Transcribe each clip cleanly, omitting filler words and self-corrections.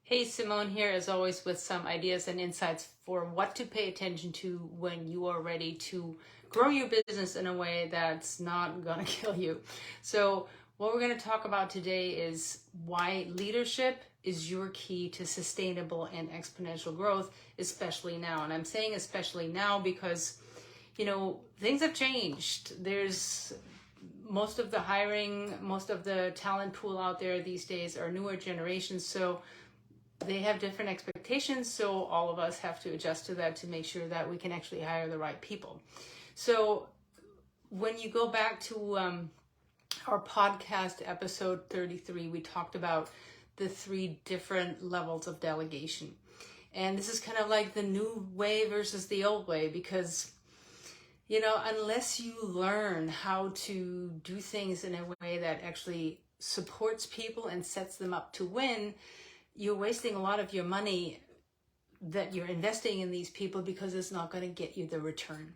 Hey, Simone here, as always, with some ideas and insights for what to pay attention to when you are ready to grow your business in a way that's not gonna kill you. So what we're gonna talk about today is why leadership is your key to sustainable and exponential growth, especially now. And I'm saying especially now because, things have changed. There's most of the hiring, most of the talent pool out there these days are newer generations. So they have different expectations, so all of us have to adjust to that to make sure that we can actually hire the right people. So when you go back to our podcast episode 33, we talked about the 3 different levels of delegation. And this is kind of like the new way versus the old way, because unless you learn how to do things in a way that actually supports people and sets them up to win, you're wasting a lot of your money that you're investing in these people because it's not going to get you the return.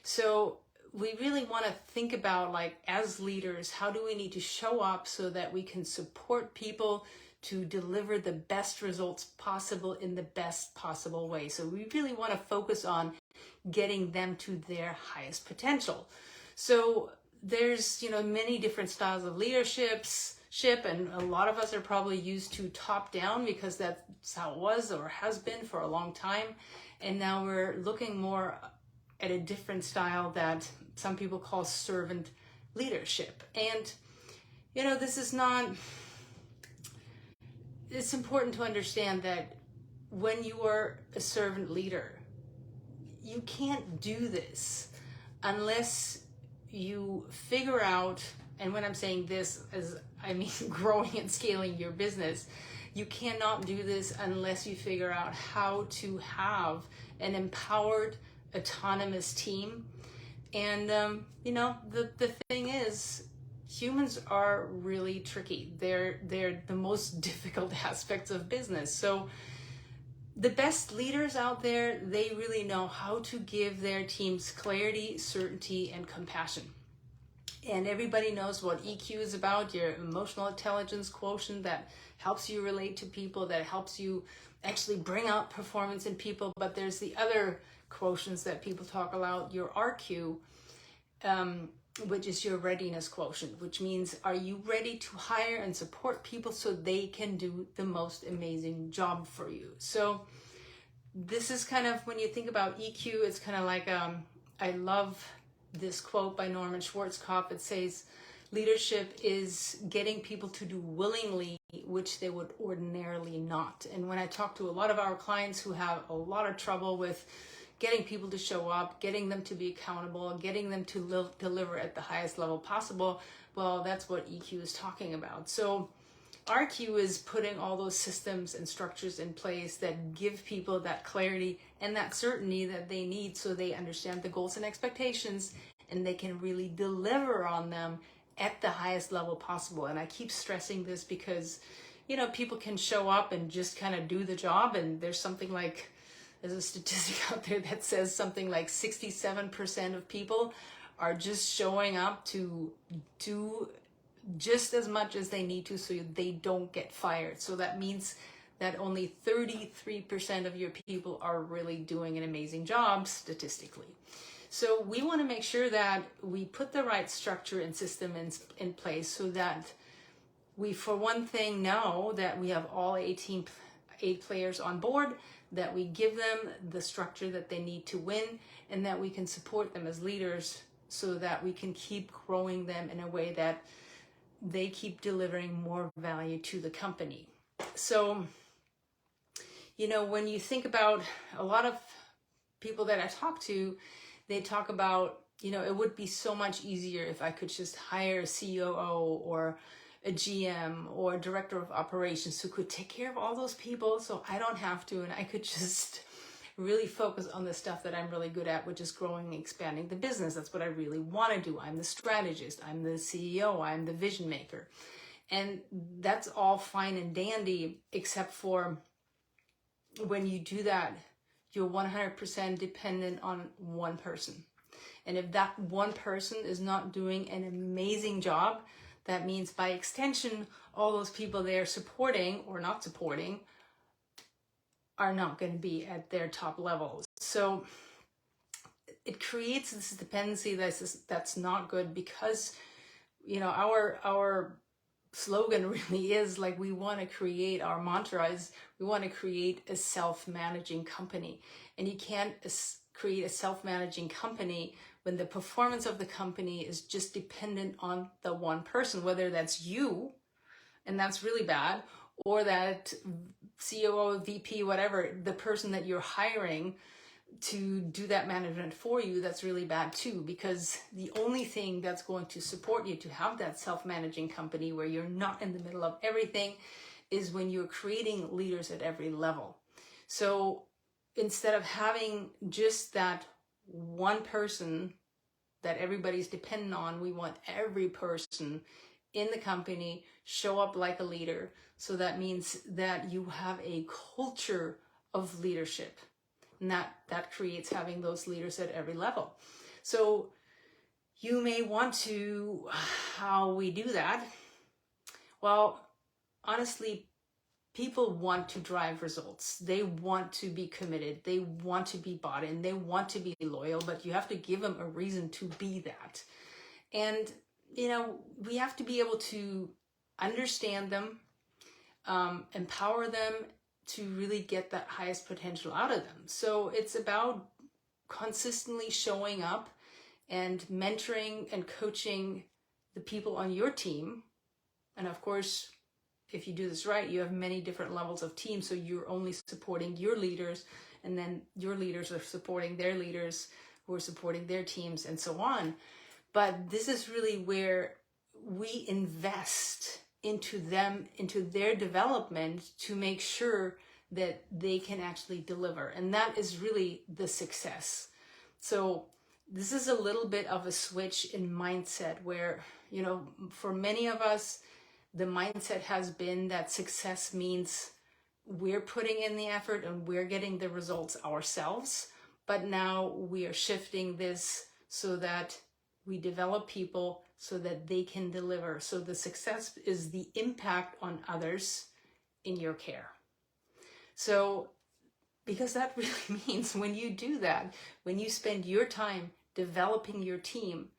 So we really want to think about, like, as leaders, how do we need to show up so that we can support people to deliver the best results possible in the best possible way. So we really want to focus on getting them to their highest potential. So there's, many different styles of leaderships, and a lot of us are probably used to top down because that's how it was or has been for a long time. And now we're looking more at a different style that some people call servant leadership. And, this is not, it's important to understand that when you are a servant leader, you can't do this unless you figure out, and when I'm saying this, I mean growing and scaling your business, you cannot do this unless you figure out how to have an empowered, autonomous team. And, the thing is, humans are really tricky. They're the most difficult aspects of business. So the best leaders out there, they really know how to give their teams clarity, certainty, and compassion. And everybody knows what EQ is about, your emotional intelligence quotient that helps you relate to people, that helps you actually bring out performance in people. But there's the other quotients that people talk about, your RQ, which is your readiness quotient, which means, are you ready to hire and support people so they can do the most amazing job for you? So this is kind of, when you think about EQ, it's kind of like, I love this quote by Norman Schwarzkopf. It says, leadership is getting people to do willingly, which they would ordinarily not. And when I talk to a lot of our clients who have a lot of trouble with getting people to show up, getting them to be accountable, getting them to deliver at the highest level possible, well, that's what EQ is talking about. So RQ is putting all those systems and structures in place that give people that clarity and that certainty that they need, so they understand the goals and expectations and they can really deliver on them at the highest level possible. And I keep stressing this because, people can show up and just kind of do the job, and there's a statistic out there that says something like 67% of people are just showing up to do just as much as they need to so they don't get fired. So that means that only 33% of your people are really doing an amazing job statistically. So we want to make sure that we put the right structure and system in place so that we, for one thing, know that we have all 8 players on board, that we give them the structure that they need to win, and that we can support them as leaders so that we can keep growing them in a way that they keep delivering more value to the company. So, when you think about a lot of people that I talk to, they talk about, it would be so much easier if I could just hire a COO or a GM or a director of operations who could take care of all those people so I don't have to, and I could just really focus on the stuff that I'm really good at, which is growing and expanding the business. That's what I really want to do. I'm the strategist, I'm the CEO, I'm the vision maker. And that's all fine and dandy, except for when you do that, you're 100% dependent on one person. And if that one person is not doing an amazing job, that means by extension, all those people they are supporting or not supporting are not going to be at their top levels. So it creates this dependency that's not good, because our slogan really is like, we want to create, our mantra is, we want to create a self-managing company. And you can't create a self-managing company when the performance of the company is just dependent on the one person, whether that's you, and that's really bad, or that COO, VP, whatever, the person that you're hiring to do that management for you, that's really bad too, because the only thing that's going to support you to have that self-managing company where you're not in the middle of everything is when you're creating leaders at every level. So instead of having just that one person that everybody's dependent on, we want every person in the company show up like a leader. So that means that you have a culture of leadership. And that creates having those leaders at every level. So you may want to, how we do that? Well, honestly, people want to drive results. They want to be committed. They want to be bought in. They want to be loyal, but you have to give them a reason to be that. And, we have to be able to understand them, empower them, to really get that highest potential out of them. So it's about consistently showing up and mentoring and coaching the people on your team. And of course, if you do this right, you have many different levels of teams. So you're only supporting your leaders, and then your leaders are supporting their leaders who are supporting their teams, and so on. But this is really where we invest into them, into their development, to make sure that they can actually deliver. And that is really the success. So this is a little bit of a switch in mindset where, for many of us, the mindset has been that success means we're putting in the effort and we're getting the results ourselves. But now we are shifting this so that we develop people so that they can deliver. So the success is the impact on others in your care. So, because that really means when you do that, when you spend your time developing your team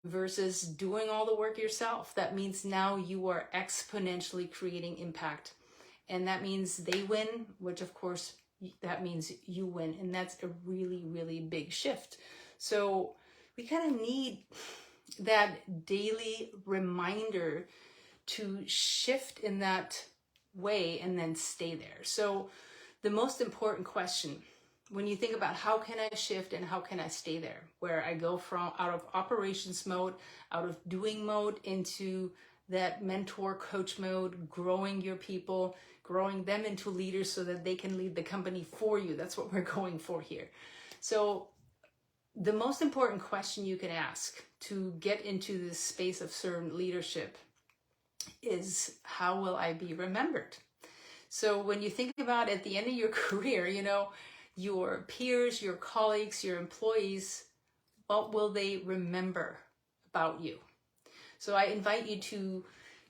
versus doing all the work yourself, that means now you are exponentially creating impact. And that means they win, which of course, that means you win. And that's a really, really big shift. So we kind of need that daily reminder to shift in that way and then stay there. So the most important question when you think about how can I shift and how can I stay there, where I go from out of operations mode, out of doing mode, into that mentor coach mode, growing your people, growing them into leaders so that they can lead the company for you. That's what we're going for here. So the most important question you can ask to get into this space of servant leadership is, how will I be remembered? So when you think about at the end of your career, your peers, your colleagues, your employees, what will they remember about you? So I invite you to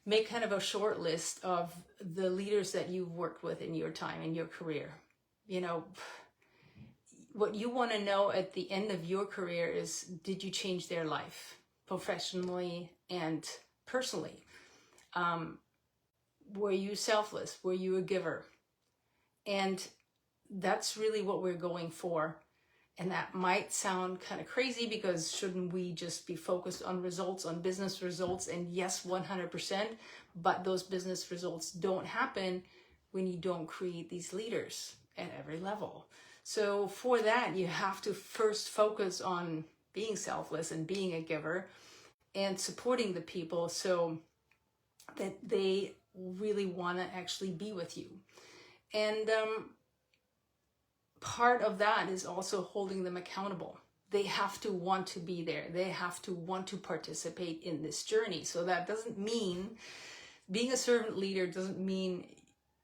make kind of a short list of the leaders that you've worked with in your time, in your career. What you want to know at the end of your career is, did you change their life professionally and personally? Were you selfless? Were you a giver? And that's really what we're going for. And that might sound kind of crazy, because shouldn't we just be focused on results, on business results? And yes, 100%, but those business results don't happen when you don't create these leaders at every level. So for that, you have to first focus on being selfless and being a giver and supporting the people so that they really want to actually be with you. And part of that is also holding them accountable. They have to want to be there. They have to want to participate in this journey. So that doesn't mean, being a servant leader doesn't mean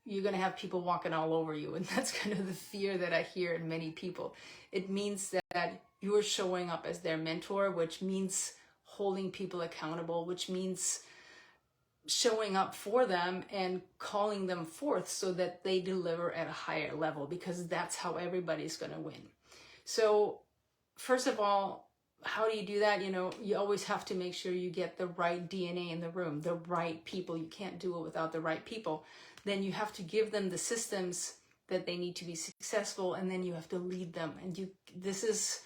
you're going to have people walking all over you. And that's kind of the fear that I hear in many people. It means that you're showing up as their mentor, which means holding people accountable, which means showing up for them and calling them forth so that they deliver at a higher level, because that's how everybody's going to win. So first of all, how do you do that? You always have to make sure you get the right DNA in the room, the right people. You can't do it without the right people. Then you have to give them the systems that they need to be successful, and then you have to lead them. And this is,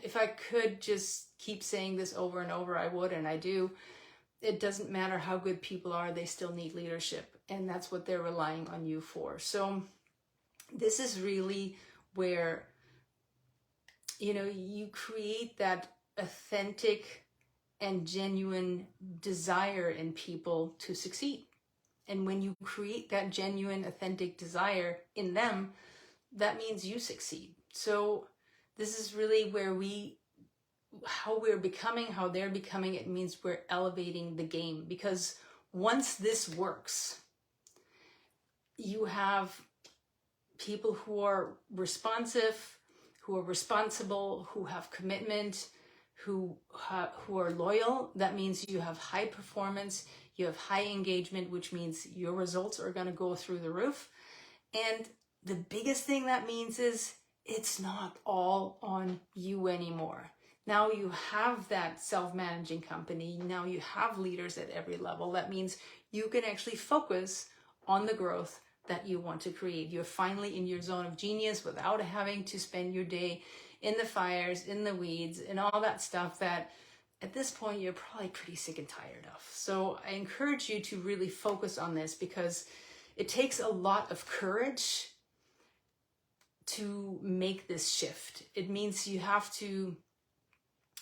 if I could just keep saying this over and over, I would, and I do. It doesn't matter how good people are, they still need leadership, and that's what they're relying on you for. So this is really where you create that authentic and genuine desire in people to succeed. And when you create that genuine, authentic desire in them, that means you succeed. So this is really where how we're becoming, how they're becoming. It means we're elevating the game, because once this works, you have people who are responsive, who are responsible, who have commitment, who are loyal. That means you have high performance, you have high engagement, which means your results are going to go through the roof. And the biggest thing that means is it's not all on you anymore. Now you have that self-managing company. Now you have leaders at every level. That means you can actually focus on the growth that you want to create. You're finally in your zone of genius without having to spend your day in the fires, in the weeds, and all that stuff that at this point you're probably pretty sick and tired of. So I encourage you to really focus on this, because it takes a lot of courage to make this shift. It means you have to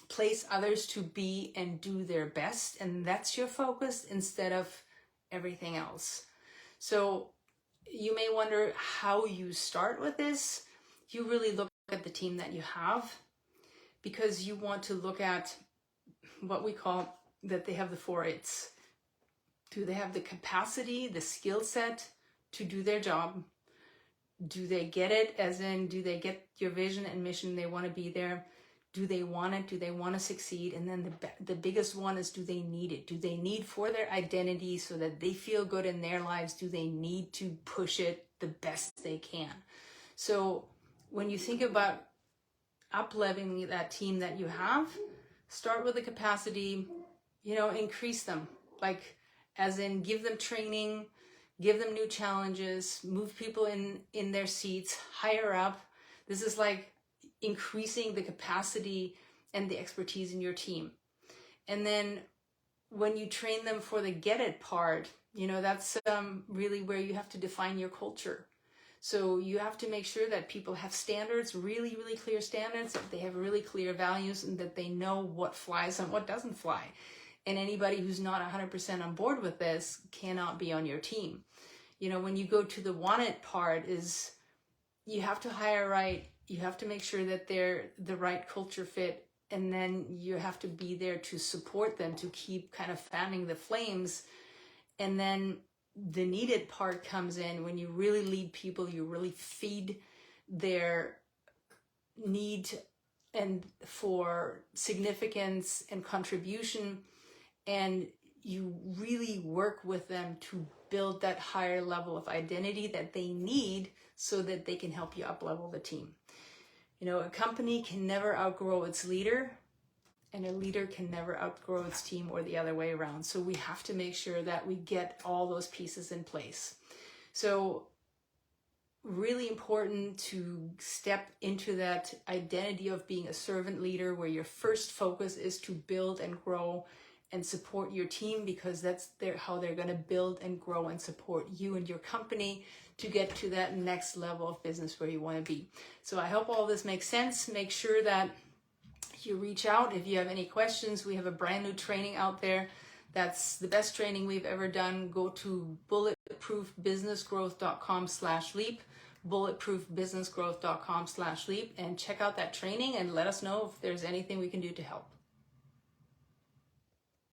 place others to be and do their best, and that's your focus instead of everything else. So you may wonder how you start with this. You really look at the team that you have, because you want to look at what we call that they have the 4 8s. Do they have the capacity, the skill set to do their job? Do they get it? As in, do they get your vision and mission? They want to be there. Do they want it? Do they want to succeed? And then the biggest one is, do they need it? Do they need for their identity so that they feel good in their lives? Do they need to push it the best they can? So when you think about up-leveling that team that you have, start with the capacity, increase them. Like, as in, give them training, give them new challenges, move people in their seats, higher up. This is like increasing the capacity and the expertise in your team. And then when you train them for the get it part, that's really where you have to define your culture. So you have to make sure that people have standards, really, really clear standards, that they have really clear values, and that they know what flies and what doesn't fly. And anybody who's not 100% on board with this cannot be on your team. When you go to the want it part, is you have to hire right. You have to make sure that they're the right culture fit, and then you have to be there to support them, to keep kind of fanning the flames. And then the needed part comes in when you really lead people, you really feed their need and for significance and contribution, and you really work with them to build that higher level of identity that they need so that they can help you up-level the team. A company can never outgrow its leader, and a leader can never outgrow its team, or the other way around. So we have to make sure that we get all those pieces in place. So really important to step into that identity of being a servant leader, where your first focus is to build and grow and support your team, because that's how they're going to build and grow and support you and your company to get to that next level of business where you want to be. So I hope all this makes sense. Make sure that you reach out if you have any questions. We have a brand new training out there. That's the best training we've ever done. Go to bulletproofbusinessgrowth.com/leap, bulletproofbusinessgrowth.com/leap, and check out that training and let us know if there's anything we can do to help.